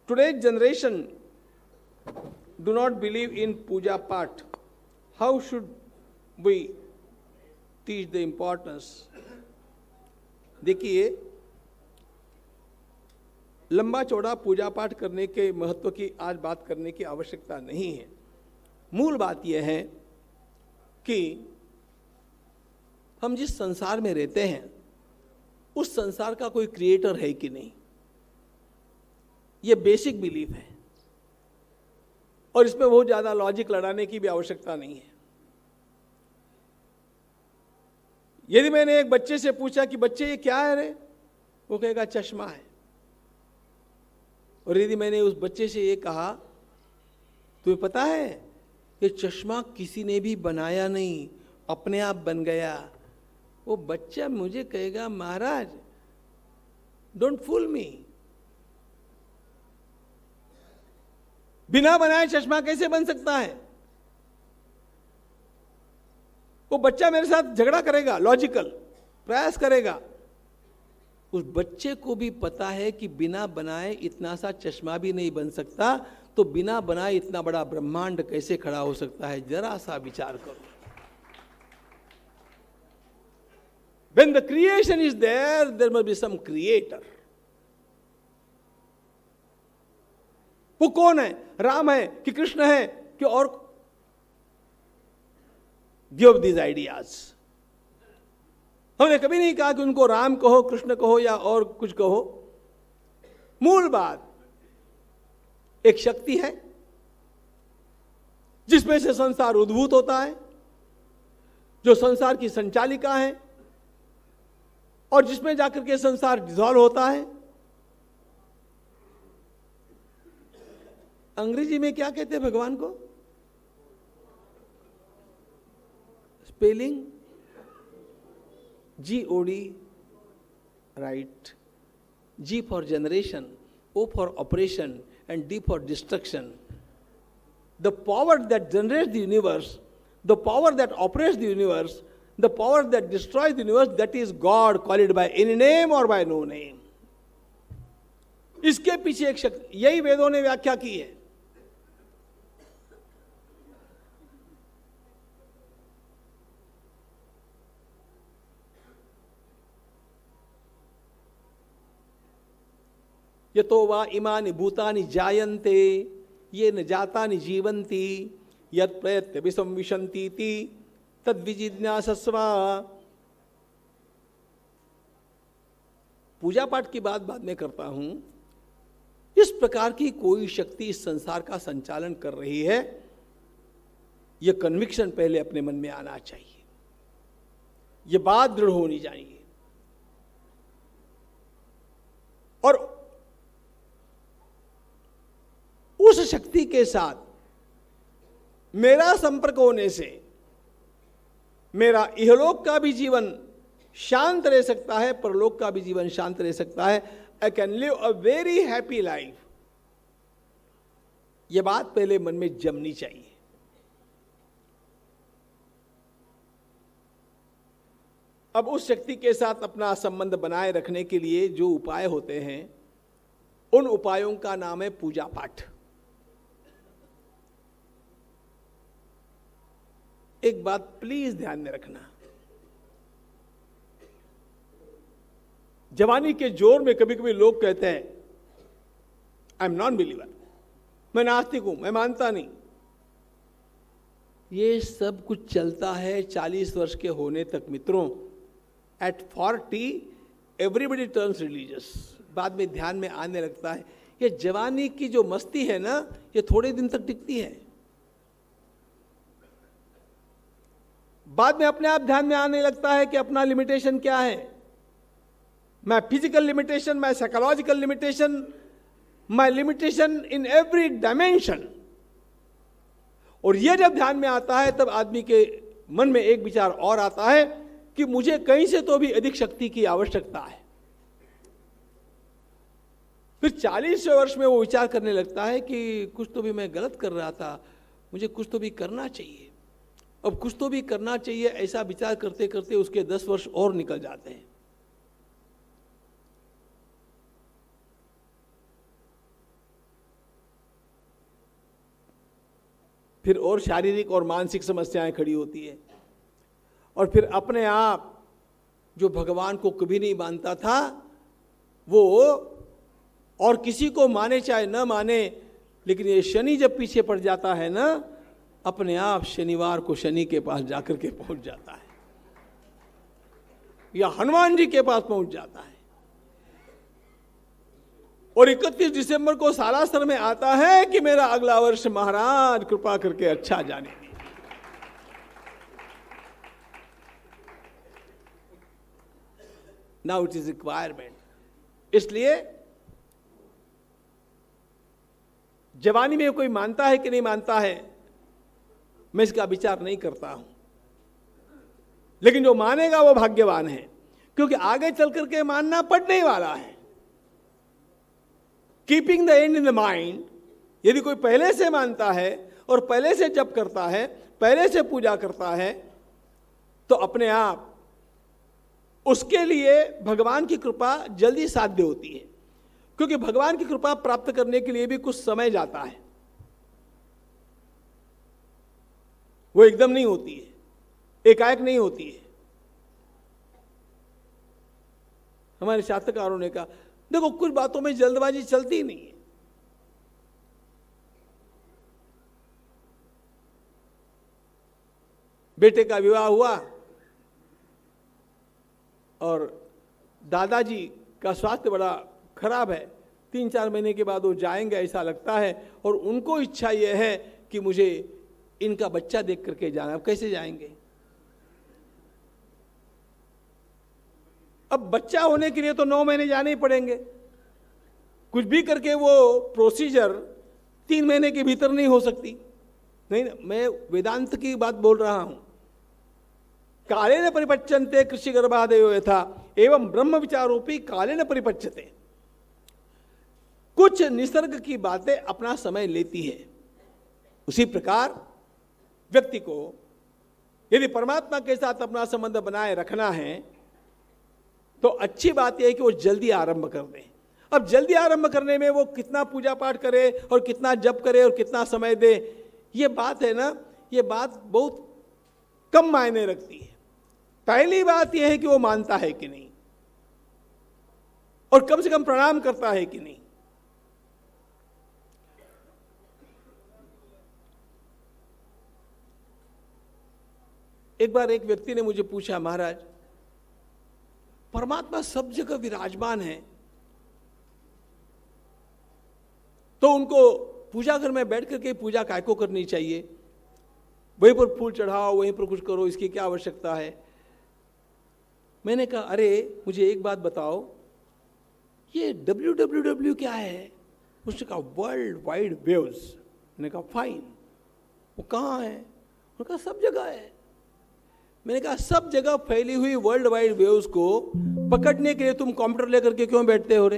Today's generation do not believe in puja path. How should we teach the importance? देखिए, लंबा चौड़ा पूजा पाठ करने के महत्व की आज बात करने की आवश्यकता नहीं है। मूल बात यह है कि हम जिस संसार में रहते हैं उस संसार का कोई क्रिएटर है कि नहीं, यह बेसिक बिलीफ है और इसमें बहुत ज्यादा लॉजिक लड़ाने की भी आवश्यकता नहीं है। यदि मैंने एक बच्चे से पूछा कि बच्चे ये क्या है रे, वो कहेगा चश्मा है। और यदि मैंने उस बच्चे से ये कहा तुम्हें पता है ये चश्मा किसी ने भी बनाया नहीं, अपने आप बन गया, वो बच्चा मुझे कहेगा महाराज डोंट फूल मी, बिना बनाए चश्मा कैसे बन सकता है? वो बच्चा मेरे साथ झगड़ा करेगा, लॉजिकल प्रयास करेगा। उस बच्चे को भी पता है कि बिना बनाए इतना सा चश्मा भी नहीं बन सकता, तो बिना बनाए इतना बड़ा ब्रह्मांड कैसे खड़ा हो सकता है? जरा सा विचार करो। When the creation is there, there must be some creator. वो कौन है? राम है कि कृष्ण है कि और? Give these ideas. हमने कभी नहीं कहा कि उनको राम कहो, कृष्ण कहो या और कुछ कहो। मूल बात, एक शक्ति है जिसमें से संसार उद्भूत होता है, जो संसार की संचालिका है और जिसमें जाकर के संसार डिसॉल्व होता है। अंग्रेजी में क्या कहते हैं भगवान को? Spelling GOD, right? G for generation, O for operation, and D for destruction. The power that generates the universe, the power that operates the universe, the power that destroys the universe, that is God, call it by any name or by no name. इसके पीछे एक शक्ति, यही वेदों ने व्याख्या की है। यतो वा इमानि भूतानि जायन्ते ये न जातानि जीवन्ति यत् प्रयत्य विसंविशन्ति तद विजिज्ञासस्व। पूजा पाठ की बात बाद में करता हूं। इस प्रकार की कोई शक्ति इस संसार का संचालन कर रही है, यह कन्विक्शन पहले अपने मन में आना चाहिए, यह बात दृढ़ होनी चाहिए। और उस शक्ति के साथ मेरा संपर्क होने से मेरा इहलोक का भी जीवन शांत रह सकता है, परलोक का भी जीवन शांत रह सकता है। I can live a very happy life. यह बात पहले मन में जमनी चाहिए। अब उस शक्ति के साथ अपना संबंध बनाए रखने के लिए जो उपाय होते हैं, उन उपायों का नाम है पूजा पाठ। एक बात प्लीज ध्यान में रखना, जवानी के जोर में कभी कभी लोग कहते हैं आई एम नॉन बिलीवर, मैं नास्तिक हूं, मैं मानता नहीं। ये सब कुछ चलता है 40 वर्ष के होने तक मित्रों। At 40 everybody turns religious. बाद में ध्यान में आने लगता है ये जवानी की जो मस्ती है ना, ये थोड़े दिन तक टिकती है, बाद में अपने आप ध्यान में आने लगता है कि अपना लिमिटेशन क्या है। My physical limitation, my psychological limitation, my limitation in every dimension. और यह जब ध्यान में आता है तब आदमी के मन में एक विचार और आता है कि मुझे कहीं से तो भी अधिक शक्ति की आवश्यकता है। फिर 40वें वर्ष में वो विचार करने लगता है कि कुछ तो भी मैं गलत कर रहा था, मुझे कुछ तो भी करना चाहिए, अब कुछ तो भी करना चाहिए। ऐसा विचार करते करते उसके 10 वर्ष और निकल जाते हैं। फिर और शारीरिक और मानसिक समस्याएं खड़ी होती है। और फिर अपने आप जो भगवान को कभी नहीं मानता था वो और किसी को माने चाहे न माने, लेकिन ये शनि जब पीछे पड़ जाता है ना, अपने आप शनिवार को शनि के पास जाकर के पहुंच जाता है या हनुमान जी के पास पहुंच जाता है। और 31 दिसंबर को सालासर में आता है कि मेरा अगला वर्ष महाराज कृपा करके अच्छा जाने दीजिए। Now it is requirement. इसलिए जवानी में कोई मानता है कि नहीं मानता है, मैं इसका विचार नहीं करता हूं, लेकिन जो मानेगा वो भाग्यवान है, क्योंकि आगे चल करके मानना पड़ने ही वाला है। Keeping the and in the mind, यदि कोई पहले से मानता है और पहले से जप करता है, पहले से पूजा करता है, तो अपने आप उसके लिए भगवान की कृपा जल्दी साध्य होती है। क्योंकि भगवान की कृपा प्राप्त करने के लिए भी कुछ समय जाता है, वो एकदम नहीं होती है, एकाएक नहीं होती है। हमारे शास्त्रकारों ने कहा, देखो कुछ बातों में जल्दबाजी चलती नहीं है। बेटे का विवाह हुआ और दादाजी का स्वास्थ्य बड़ा खराब है, 3-4 महीने के बाद वो जाएंगे ऐसा लगता है, और उनको इच्छा यह है कि मुझे इनका बच्चा देख करके जाना। अब कैसे जाएंगे? अब बच्चा होने के लिए तो 9 महीने जाने ही पड़ेंगे। कुछ भी करके वो प्रोसीजर 3 महीने के भीतर नहीं हो सकती। नहीं, मैं वेदांत की बात बोल रहा हूं। कालेन परिपच्यन्ते कृषि गर्भादयो यथा एवं ब्रह्म विचारोपी कालेन परिपच्यते। कुछ निसर्ग की बातें अपना समय लेती है, उसी प्रकार व्यक्ति को यदि परमात्मा के साथ अपना संबंध बनाए रखना है तो अच्छी बात यह है कि वो जल्दी आरंभ कर दे। अब जल्दी आरंभ करने में वो कितना पूजा पाठ करे और कितना जप करे और कितना समय दे, ये बात है ना, ये बात बहुत कम मायने रखती है। पहली बात यह है कि वो मानता है कि नहीं, और कम से कम प्रणाम करता है कि नहीं। एक बार एक व्यक्ति ने मुझे पूछा, महाराज परमात्मा सब जगह विराजमान है, तो उनको पूजा घर में बैठ करके पूजा काय को करनी चाहिए? वहीं पर फूल चढ़ाओ, वहीं पर कुछ करो, इसकी क्या आवश्यकता है? मैंने कहा, अरे मुझे एक बात बताओ, ये WWW क्या है? उसने कहा वर्ल्ड वाइड वेव्स। मैंने कहा फाइन, वो कहाँ है? उन्होंने कहा सब जगह है। मैंने कहा सब जगह फैली हुई वर्ल्ड वाइड वेव्स को पकड़ने के लिए तुम कंप्यूटर लेकर के क्यों बैठते हो रे?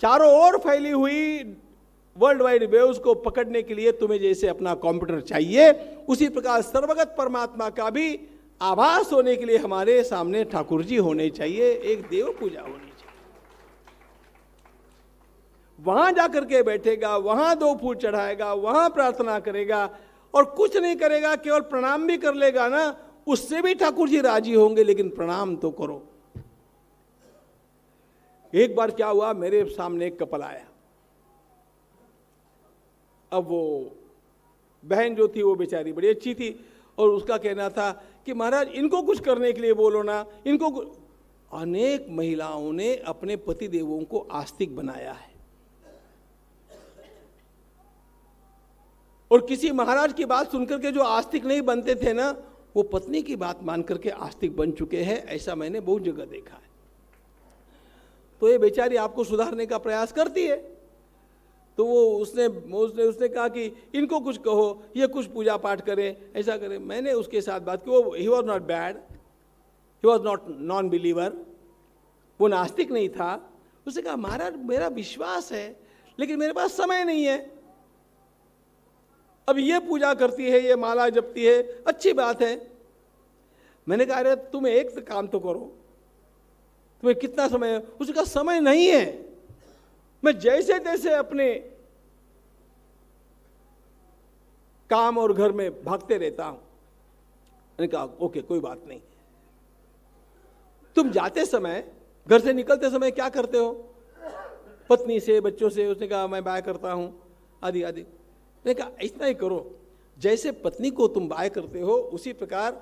चारों ओर फैली हुई वर्ल्ड वाइड वेव्स को पकड़ने के लिए तुम्हें जैसे अपना कंप्यूटर चाहिए, उसी प्रकार सर्वगत परमात्मा का भी आभास होने के लिए हमारे सामने ठाकुर जी होने चाहिए, एक देव पूजा होनी चाहिए। वहां जाकर के बैठेगा, वहां 2 फूल चढ़ाएगा, वहां प्रार्थना करेगा और कुछ नहीं करेगा, केवल प्रणाम भी कर लेगा ना, उससे भी ठाकुर जी राजी होंगे, लेकिन प्रणाम तो करो। एक बार क्या हुआ, मेरे सामने एक कपल आया। अब वो बहन जो थी वो बेचारी बड़ी अच्छी थी, और उसका कहना था कि महाराज इनको कुछ करने के लिए बोलो ना, इनको अनेक महिलाओं ने अपने पति देवों को आस्तिक बनाया है, और किसी महाराज की बात सुनकर के जो आस्तिक नहीं बनते थे ना, वो पत्नी की बात मान करके आस्तिक बन चुके हैं। ऐसा मैंने बहुत जगह देखा है। तो ये बेचारी आपको सुधारने का प्रयास करती है, तो वो उसने कहा कि इनको कुछ कहो, ये कुछ पूजा पाठ करें, ऐसा करें। मैंने उसके साथ बात की, वो he was not bad, he was not non believer, वो नास्तिक नहीं था। उसने कहा महाराज मेरा विश्वास है, लेकिन मेरे पास समय नहीं है। अब ये पूजा करती है, ये माला जपती है, अच्छी बात है। मैंने कहा अरे तुम एक काम तो करो, तुम्हें कितना समय है? उसने कहा समय नहीं है, मैं जैसे तैसे अपने काम और घर में भागते रहता हूं। मैंने कहा ओके कोई बात नहीं। तुम जाते समय, घर से निकलते समय क्या करते हो? पत्नी से, बच्चों से? उसने कहा मैं बाय करता हूं, आदि आदि। मैंने कहा इतना ही करो, जैसे पत्नी को तुम बाय करते हो उसी प्रकार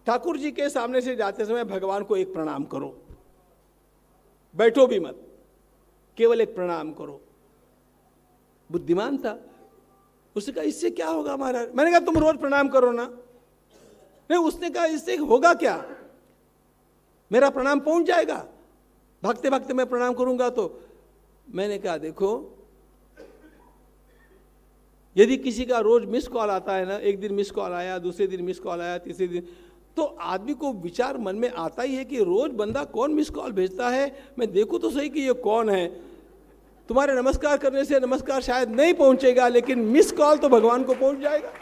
ठाकुर जी के सामने से जाते समय भगवान को एक प्रणाम करो, बैठो भी मत, केवल एक प्रणाम करो। बुद्धिमान था, उसने कहा इससे क्या होगा महाराज? मैंने कहा तुम रोज प्रणाम करो ना। नहीं, उसने कहा इससे होगा क्या? मेरा प्रणाम पहुंच जाएगा, भागते भागते मैं प्रणाम करूंगा तो। मैंने कहा देखो, यदि किसी का रोज मिस कॉल आता है ना, एक दिन मिस कॉल आया, दूसरे दिन मिस कॉल आया, तीसरे दिन, तो आदमी को विचार मन में आता ही है कि रोज बंदा कौन मिस कॉल भेजता है, मैं देखूं तो सही कि ये कौन है। तुम्हारे नमस्कार करने से नमस्कार शायद नहीं पहुंचेगा, लेकिन मिस कॉल तो भगवान को पहुंच जाएगा।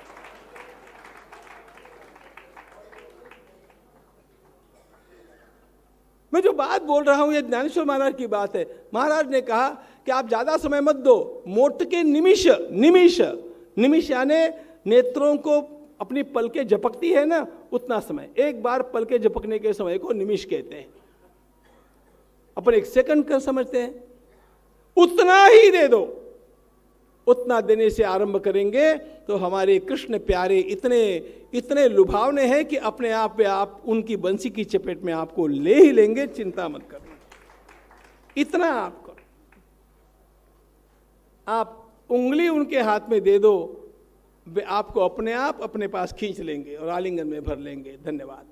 मैं जो बात बोल रहा हूं ये ज्ञानेश्वर महाराज की बात है। महाराज ने कहा कि आप ज्यादा समय मत दो, मोट के निमिष, निमिष निमिष यानी नेत्रों को अपनी पलकें झपकती है ना, उतना समय, एक बार पलकें झपकने के समय को निमिष कहते हैं। अपन एक सेकंड का समझते हैं, उतना ही दे दो। उतना देने से आरंभ करेंगे तो हमारे कृष्ण प्यारे इतने इतने लुभावने हैं कि अपने आप पे आप उनकी बंसी की चपेट में आपको ले ही लेंगे, चिंता मत करना। इतना आप करो, आप उंगली उनके हाथ में दे दो, वे आपको अपने आप अपने पास खींच लेंगे और आलिंगन में भर लेंगे। धन्यवाद।